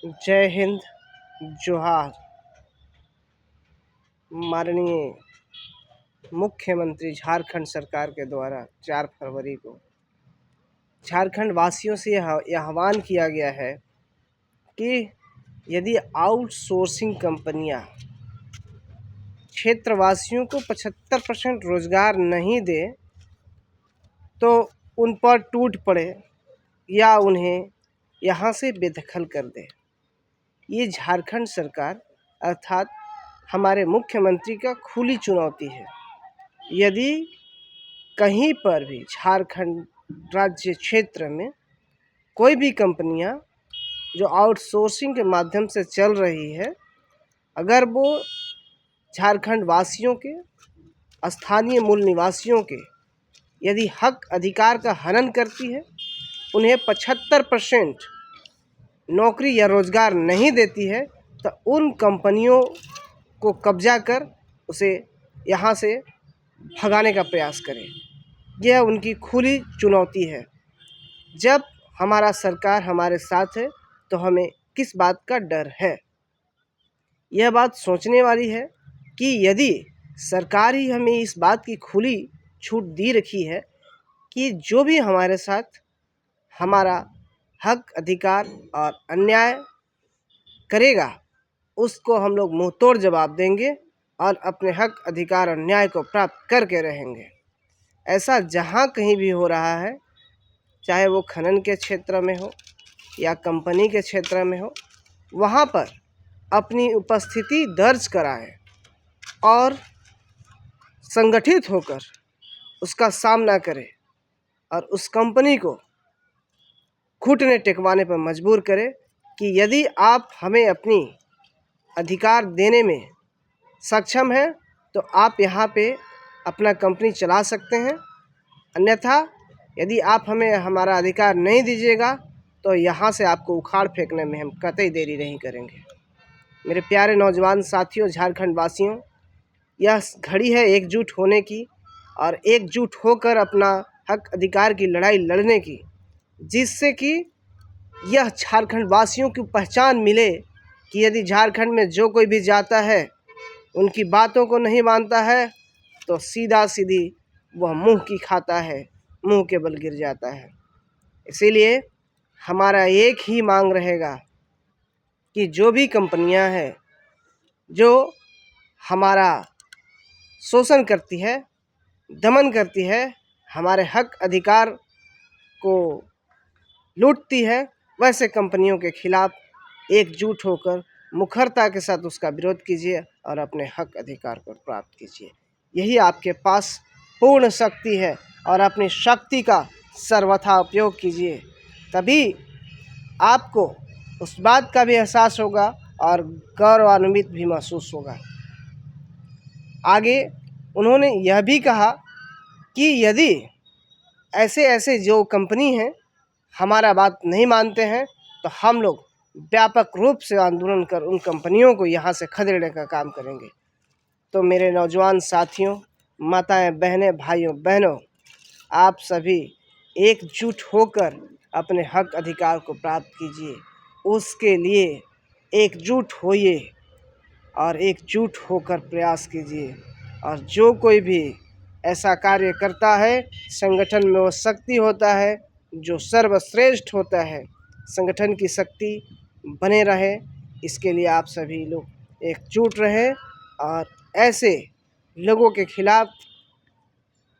जय हिंद, जोहार। माननीय मुख्यमंत्री झारखंड सरकार के द्वारा 4 फरवरी को झारखंड वासियों से यह आह्वान किया गया है कि यदि आउटसोर्सिंग कंपनियां क्षेत्रवासियों को 75% रोजगार नहीं दे तो उन पर टूट पड़े या उन्हें यहाँ से बेदखल कर दे। ये झारखंड सरकार अर्थात हमारे मुख्यमंत्री का खुली चुनौती है। यदि कहीं पर भी झारखंड राज्य क्षेत्र में कोई भी कंपनियां जो आउटसोर्सिंग के माध्यम से चल रही है, अगर वो झारखंड वासियों के, स्थानीय मूल निवासियों के यदि हक अधिकार का हनन करती है, उन्हें 75% नौकरी या रोज़गार नहीं देती है, तो उन कंपनियों को कब्जा कर उसे यहाँ से भगाने का प्रयास करें। यह उनकी खुली चुनौती है। जब हमारा सरकार हमारे साथ है तो हमें किस बात का डर है। यह बात सोचने वाली है कि यदि सरकार ही हमें इस बात की खुली छूट दी रखी है कि जो भी हमारे साथ हमारा हक अधिकार और अन्याय करेगा उसको हम लोग मुंह तोड़ जवाब देंगे और अपने हक अधिकार और न्याय को प्राप्त करके रहेंगे। ऐसा जहाँ कहीं भी हो रहा है, चाहे वो खनन के क्षेत्र में हो या कंपनी के क्षेत्र में हो, वहाँ पर अपनी उपस्थिति दर्ज कराएं और संगठित होकर उसका सामना करें और उस कंपनी को घुटने टेकवाने पर मजबूर करें कि यदि आप हमें अपनी अधिकार देने में सक्षम हैं तो आप यहाँ पे अपना कंपनी चला सकते हैं, अन्यथा यदि आप हमें हमारा अधिकार नहीं दीजिएगा तो यहाँ से आपको उखाड़ फेंकने में हम कतई देरी नहीं करेंगे। मेरे प्यारे नौजवान साथियों, झारखंड वासियों, यह घड़ी है एकजुट होने की और एकजुट होकर अपना हक अधिकार की लड़ाई लड़ने की, जिससे कि यह झारखंड वासियों की पहचान मिले कि यदि झारखंड में जो कोई भी जाता है, उनकी बातों को नहीं मानता है तो सीधा सीधी वह मुंह की खाता है, मुंह के बल गिर जाता है। इसीलिए हमारा एक ही मांग रहेगा कि जो भी कंपनियां हैं जो हमारा शोषण करती है, दमन करती है, हमारे हक अधिकार को लूटती है, वैसे कंपनियों के खिलाफ एकजुट होकर मुखरता के साथ उसका विरोध कीजिए और अपने हक अधिकार को प्राप्त कीजिए। यही आपके पास पूर्ण शक्ति है और अपनी शक्ति का सर्वथा उपयोग कीजिए, तभी आपको उस बात का भी एहसास होगा और गौरवान्वित भी महसूस होगा। आगे उन्होंने यह भी कहा कि यदि ऐसे जो कंपनी हैं हमारा बात नहीं मानते हैं तो हम लोग व्यापक रूप से आंदोलन कर उन कंपनियों को यहाँ से खदेड़ने का काम करेंगे। तो मेरे नौजवान साथियों, माताएं, बहनें, भाइयों, बहनों, आप सभी एकजुट होकर अपने हक अधिकार को प्राप्त कीजिए। उसके लिए एकजुट होइए और एकजुट होकर प्रयास कीजिए। और जो कोई भी ऐसा कार्य करता है, संगठन में वो शक्ति होता है जो सर्वश्रेष्ठ होता है। संगठन की शक्ति बने रहे, इसके लिए आप सभी लोग एकजुट रहें और ऐसे लोगों के खिलाफ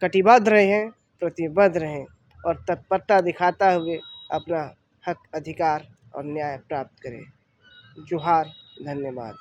कटिबद्ध रहें, प्रतिबद्ध रहें और तत्परता दिखाता हुए अपना हक अधिकार और न्याय प्राप्त करें। जोहार, धन्यवाद।